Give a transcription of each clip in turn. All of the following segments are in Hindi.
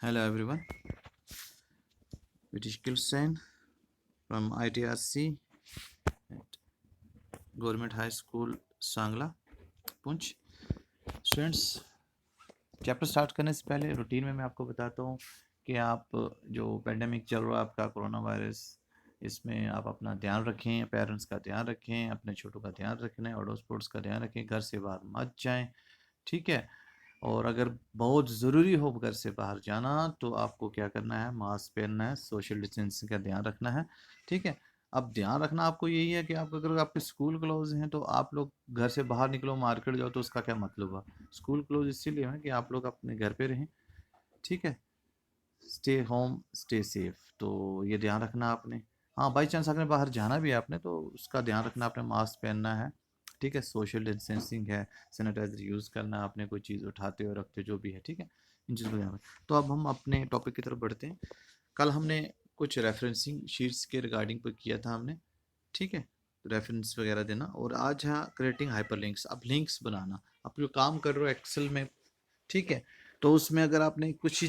Hello everyone, British Kilstein from ITRC at Government High School, Sangla, Poonch. Students, chapter start करने से पहले रूटीन में मैं आपको बताता हूँ कि आप जो पेंडेमिक चल रहा है आपका कोरोना वायरस, इसमें आप अपना ध्यान रखें, पेरेंट्स का ध्यान रखें, अपने छोटों का ध्यान रखें, अड़ोस पड़ोस का ध्यान रखें, घर से बाहर मत जाएं, ठीक है। और अगर बहुत ज़रूरी हो घर से बाहर जाना तो आपको क्या करना है, मास्क पहनना है, सोशल डिस्टेंसिंग का ध्यान रखना है, ठीक है। अब ध्यान रखना आपको यही है कि आप अगर आपके स्कूल क्लोज हैं तो आप लोग घर से बाहर निकलो, मार्केट जाओ, तो उसका क्या मतलब है। स्कूल क्लोज इसीलिए है कि आप लोग अपने घर पे रहें, ठीक है। स्टे होम स्टे सेफ, तो ये ध्यान रखना आपने। हाँ, बाई चांस अगर बाहर जाना भी है आपने तो उसका ध्यान रखना, आपने मास्क पहनना है, ठीक है। सोशल डिस्टेंसिंग है, सैनिटाइजर यूज़ करना, आपने कोई चीज़ उठाते हो रखते हो जो भी है, ठीक है। इन चीज़ों को ध्यान रखें। तो अब हम अपने टॉपिक की तरफ बढ़ते हैं। कल हमने कुछ रेफरेंसिंग शीट्स के रिगार्डिंग पर किया था हमने, ठीक है, रेफरेंस वगैरह देना। और आज है क्रिएटिंग हाइपरलिंक्स, अब लिंक्स बनाना। आप जो काम कर रहे हो एक्सेल में, ठीक है, तो उसमें अगर आपने कुछ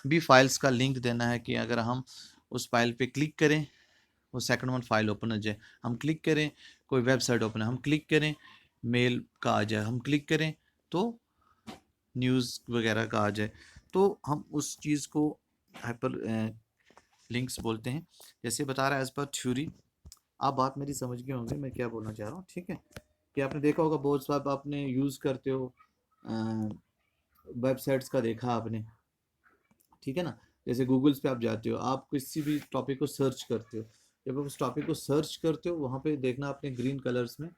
भी फाइल्स का लिंक देना है कि अगर हम उस फाइल पे क्लिक करें, वो सेकंड वन फाइल ओपन हो जाए, हम क्लिक करें, कोई वेबसाइट ओपन है हम क्लिक करें, मेल का आ जाए हम क्लिक करें, तो न्यूज़ वगैरह का आ जाए, तो हम उस चीज़ को हाइपर लिंक्स बोलते हैं। जैसे बता रहा है एज पर थ्योरी, आप बात मेरी समझ गए होंगे मैं क्या बोलना चाह रहा हूँ, ठीक है। कि आपने देखा होगा बहुत सारा आपने यूज़ करते हो, वेबसाइट्स का देखा आपने, ठीक है ना। जैसे गूगल्स पे आप जाते हो, आप किसी भी टॉपिक को सर्च करते हो, जब आप उस टॉपिक को सर्च करते हो वहाँ पे देखना आपने ग्रीन कलर्स में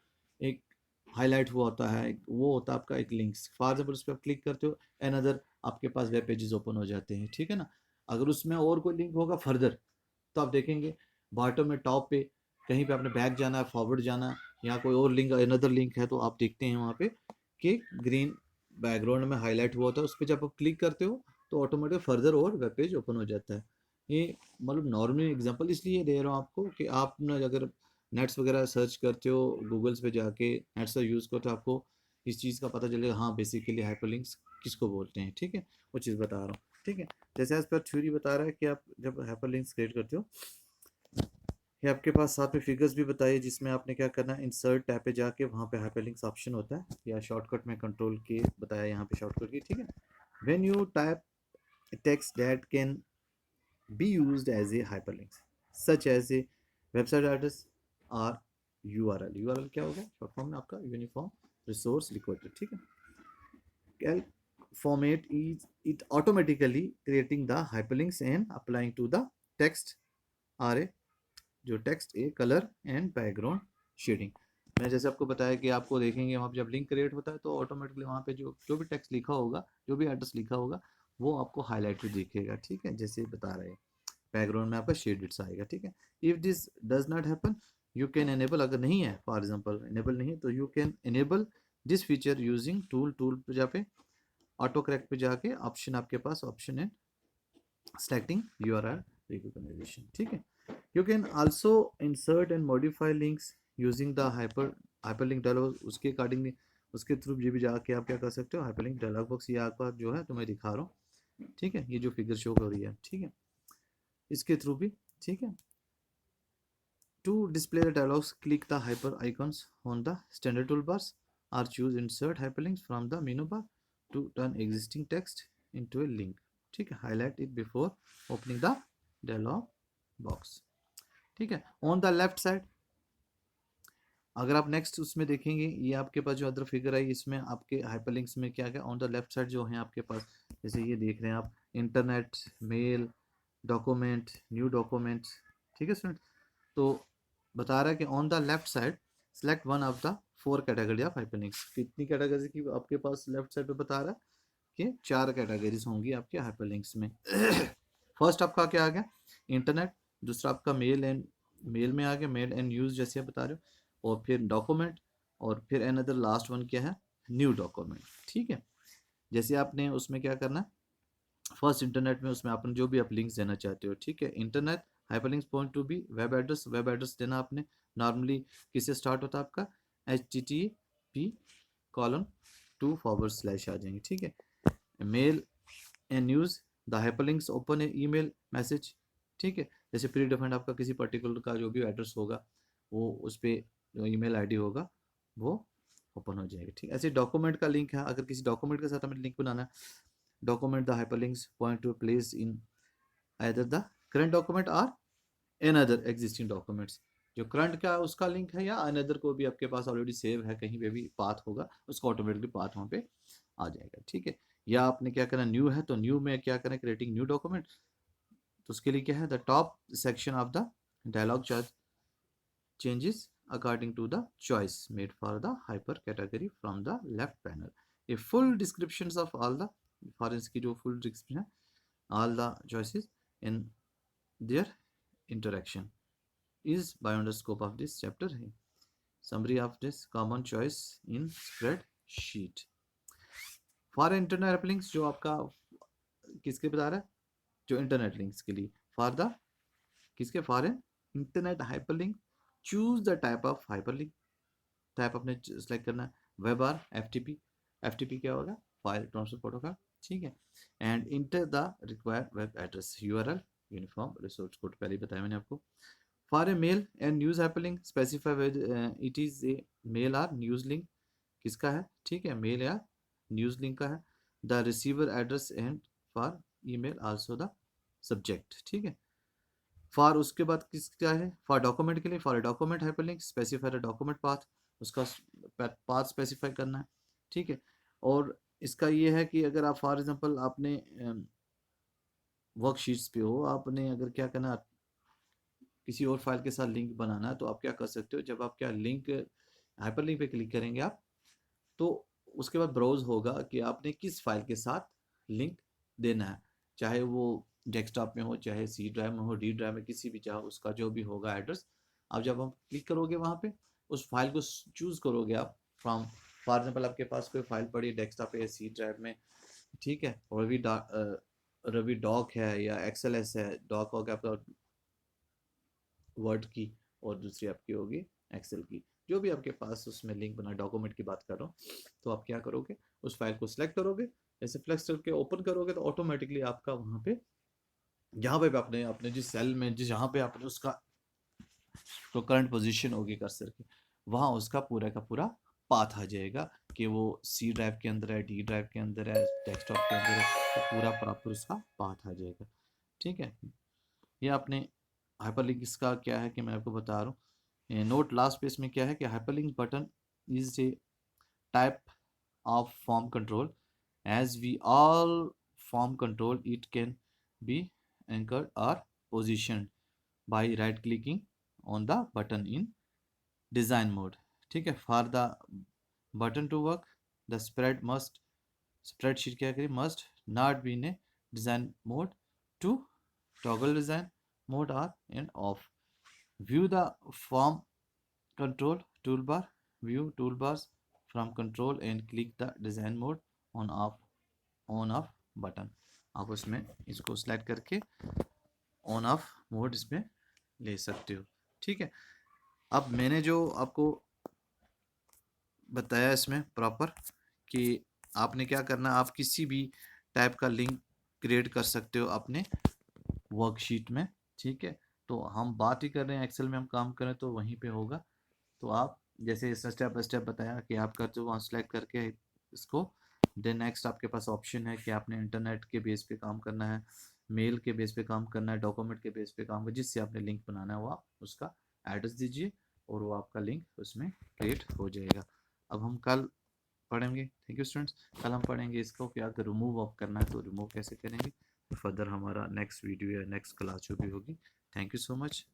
एक हाईलाइट हुआ होता है, वो होता है आपका एक लिंक्स। फॉर एग्जाम्पल उस पर आप क्लिक करते हो, एन अदर आपके पास वेब पेजेस ओपन हो जाते हैं, ठीक है ना। अगर उसमें और कोई लिंक होगा फर्दर, तो आप देखेंगे बॉटम में टॉप पे कहीं पे आपने बैक जाना है, फॉरवर्ड जाना है, या कोई और लिंक अनदर लिंक है, तो आप देखते हैं वहाँ पे कि ग्रीन बैकग्राउंड में हाईलाइट हुआ होता है। उस पर जब आप क्लिक करते हो तो ऑटोमेटिक फर्दर और वेब पेज ओपन हो जाता है। ये मतलब नॉर्मली एग्जांपल इसलिए दे रहा हूँ आपको कि आप ना अगर नेट्स वगैरह सर्च करते हो, गूगल्स पे जाके नेट्स का यूज़ करते हो, आपको इस चीज़ का पता चलेगा, हाँ बेसिकली हाइपरलिंक्स किसको बोलते हैं, ठीक है। वो चीज़ बता रहा हूँ, ठीक है। जैसे एज पर थ्योरी बता रहा है कि आप जब हाइपरलिंक्स क्रिएट करते हो, ये आपके पास साथ में फिगर्स भी बताइए, जिसमें आपने क्या करना है, इंसर्ट टैब पे जाके वहाँ पे हाइपरलिंक्स ऑप्शन होता है, या शॉर्टकट में कंट्रोल की बताया यहाँ पे शॉर्टकट की, ठीक है। When you type text that can be used as a hyperlinks such as a website address or URL। URL क्या होगा, शॉर्ट फॉर्म में आपका यूनिफॉर्म रिसोर्स रिक्वेस्ट, ठीक है। calc format is it automatically creating the hyperlinks and applying to the text or a जो text a colour and background shading. मैं जैसे आपको बताया कि आपको देखेंगे वहाँ पे जब लिंक क्रिएट होता है तो ऑटोमेटिकली वहाँ पे जो जो भी टेक्स्ट लिखा होगा, जो भी एड्रेस लिखा होगा, वो आपको हाईलाइट दिखेगा, ठीक है। जैसे बता रहे हैं बैकग्राउंड में आपका शेडेड्स आएगा, ठीक है। If this does not happen, you can enable, अगर नहीं है फॉर एग्जांपल एनेबल नहीं है, तो you can enable this feature using tool पे जाके ऑटो करेक्ट पे जाके ऑप्शन आपके पास ऑप्शन है सेलेक्टिंग यूआरएल रिकॉग्निशन, ठीक है। You can also insert and modify links using the hyperlink dialog, उसके अकॉर्डिंगली उसके थ्रू भी जाके आप क्या कर सकते हो, हाइपरलिंक डायलॉग बॉक्स ये आपका जो है तो मैं दिखा रहा हूँ, ठीक है। ये जो फिगर शो हो रही है, ठीक है, इसके थ्रू भी, ठीक है। To display the dialogs, click the hyper icons on the standard toolbars or choose insert hyperlinks from the menu bar to turn existing text into a link, ठीक है। Highlight it before opening the dialog box, ठीक है। ऑन द लेफ्ट साइड अगर आप नेक्स्ट उसमें देखेंगे, ये आपके पास जो अदर फिगर है इसमें आपके हाइपरलिंक्स में क्या क्या ऑन द लेफ्ट साइड जो है आपके पास, जैसे ये देख रहे हैं आप, internet, mail, document, new document, ठीक है स्टूडेंट। तो बता रहा है कि on the left side select one of the four category of hyperlinks. कितनी कैटेगरी की आपके पास लेफ्ट साइड पे बता रहा है कि चार कैटेगरीज होंगी आपके हाइपरलिंक्स में। फर्स्ट आपका क्या आ गया, इंटरनेट। दूसरा आपका मेल एंड मेल में आ गया, मेल एंड यूज जैसे आप बता रहे हो। और फिर डॉक्यूमेंट, और फिर अनदर लास्ट वन क्या है, न्यू डॉक्यूमेंट, ठीक है। जैसे आपने उसमें क्या करना है, फर्स्ट इंटरनेट में उसमें आपने जो भी आप लिंक्स देना चाहते हो, ठीक है। Internet hyperlinks point to be web address देना आपने। नॉर्मली किससे स्टार्ट होता है आपका, HTTP://, आ जाएंगे, ठीक है। Male and news the hyperlinks open A email message, ठीक है। जैसे प्री डिफाइंड आपका किसी पर्टिकुलर का जो भी एड्रेस होगा वो उस पर जो ईमेल आईडी होगा वो ओपन हो जाएगा, ठीक है। ऐसे डॉक्यूमेंट का लिंक है, अगर किसी डॉक्यूमेंट के साथ हमें लिंक बनाना है, document the hyperlinks point to place in either the current document और अनदर एग्जिस्टिंग डॉक्यूमेंट्स। जो करंट का उसका लिंक है या अनदर को भी आपके पास ऑलरेडी सेव है, कहीं पे भी पाथ होगा उसका ऑटोमेटिकली पाथ वहाँ पे आ जाएगा, ठीक है। या आपने क्या करना, न्यू है तो न्यू में क्या करें, क्रिएटिंग न्यू डॉक्यूमेंट, तो उसके लिए क्या है, the top section of the dialog changes according to the choice made for the hyper category from the left panel. A full descriptions of all the for इसकी जो full description है, all the choices in their interaction is beyond the scope of this chapter है। Summary of this common choice in spreadsheet। For internet links जो आपका किसके बता रहा है, जो इंटरनेट लिंक्स के लिए, फॉर द किसके, for an internet hyperlink choose the type of hyperlink, type आपने सेलेक्ट करना है, वेब आर एफटीपी, एफटीपी क्या होगा, फाइल ट्रांसफर प्रोटोकॉल, ठीक है। And enter the required web address, URL uniform resource code, पहले बताया मैंने आपको। For a mail and news hyperlink specify whether it is a mail or news link, किसका है, ठीक है, मेल या न्यूज लिंक का है। The receiver address and for email also the subject, ठीक है। फॉर उसके बाद किस क्या है, फॉर डॉक्यूमेंट के लिए, for document hyperlink specify the document path, उसका पाथ स्पेसिफाई करना है, ठीक है। और इसका ये है कि अगर आप फॉर एग्जांपल आपने वर्कशीट्स पे हो, आपने अगर क्या करना, किसी और फाइल के साथ लिंक बनाना है, तो आप क्या कर सकते हो, जब आप क्या लिंक हाइपरलिंक पे क्लिक करेंगे आप, तो उसके बाद ब्राउज होगा कि आपने किस फाइल के साथ लिंक देना है, चाहे वो डेस्कटॉप में हो, चाहे सी ड्राइव में हो, डी ड्राइव में, किसी भी, चाहे उसका जो भी होगा एड्रेस, आप जब हम क्लिक करोगे वहाँ पे उस फाइल को चूज करोगे आप फ्रॉम, फॉर एग्जाम्पल आपके पास कोई फाइल पड़ी है डेस्कटॉप पे या सी ड्राइव में, ठीक है, रवि डॉक है या एक्सएल एस है, डॉक होगा आपका वर्ड की और दूसरी आपकी होगी एक्सेल की, जो भी आपके पास उसमें लिंक बना, डॉक्यूमेंट की बात कर रहा हूँ, तो आप क्या करोगे, उस फाइल को सिलेक्ट करोगे, जैसे फ्लेक्स करके ओपन करोगे तो ऑटोमेटिकली आपका वहाँ पे, जहाँ पे आपने अपने जिस सेल में जिस जहाँ पे आपने उसका तो करंट पोजीशन होगी कर्सर की, वहाँ उसका पूरा का पूरा पाथ आ जाएगा कि वो सी ड्राइव के अंदर है, डी ड्राइव के अंदर है, डेस्कटॉप के अंदर है, तो पूरा प्रॉपर उसका पाथ आ जाएगा, ठीक है। ये आपने हाइपरलिंक इसका क्या है कि मैं आपको बता रहा हूँ, नोट लास्ट पेज में क्या है कि hyperlink button is a type of form control, as we all form control it can be anchored or positioned by right clicking on the button in design mode, ठीक है। for the button to work the spreadsheet क्या करें, must not be in a design mode to toggle design mode or and off, view the form control toolbar, view toolbars from control and click the design mode on off button, आप उसमें इसको सेलेक्ट करके ऑन ऑफ मोड इसमें ले सकते हो, ठीक है। अब मैंने जो आपको बताया इसमें प्रॉपर कि आपने क्या करना, आप किसी भी टाइप का लिंक क्रिएट कर सकते हो अपने वर्कशीट में, ठीक है। तो हम बात ही कर रहे हैं एक्सेल में हम काम करें तो वहीं पे होगा, तो आप जैसे स्टेप बाय स्टेप बताया कि आप करते हो वहाँ सेलेक्ट करके इसको, देन नेक्स्ट आपके पास ऑप्शन है कि आपने इंटरनेट के बेस पे काम करना है, मेल के बेस पे काम करना है, डॉक्यूमेंट के बेस पे काम करना है, जिससे आपने लिंक बनाना है वो आप उसका एड्रेस दीजिए और वो आपका लिंक उसमें क्रिएट हो जाएगा। अब हम कल पढ़ेंगे, थैंक यू स्टूडेंट्स, कल हम पढ़ेंगे इसको कि अगर रिमूव ऑफ करना है तो रिमूव कैसे करेंगे, फर्दर हमारा नेक्स्ट वीडियो या नेक्स्ट क्लास जो भी होगी। Thank you so much.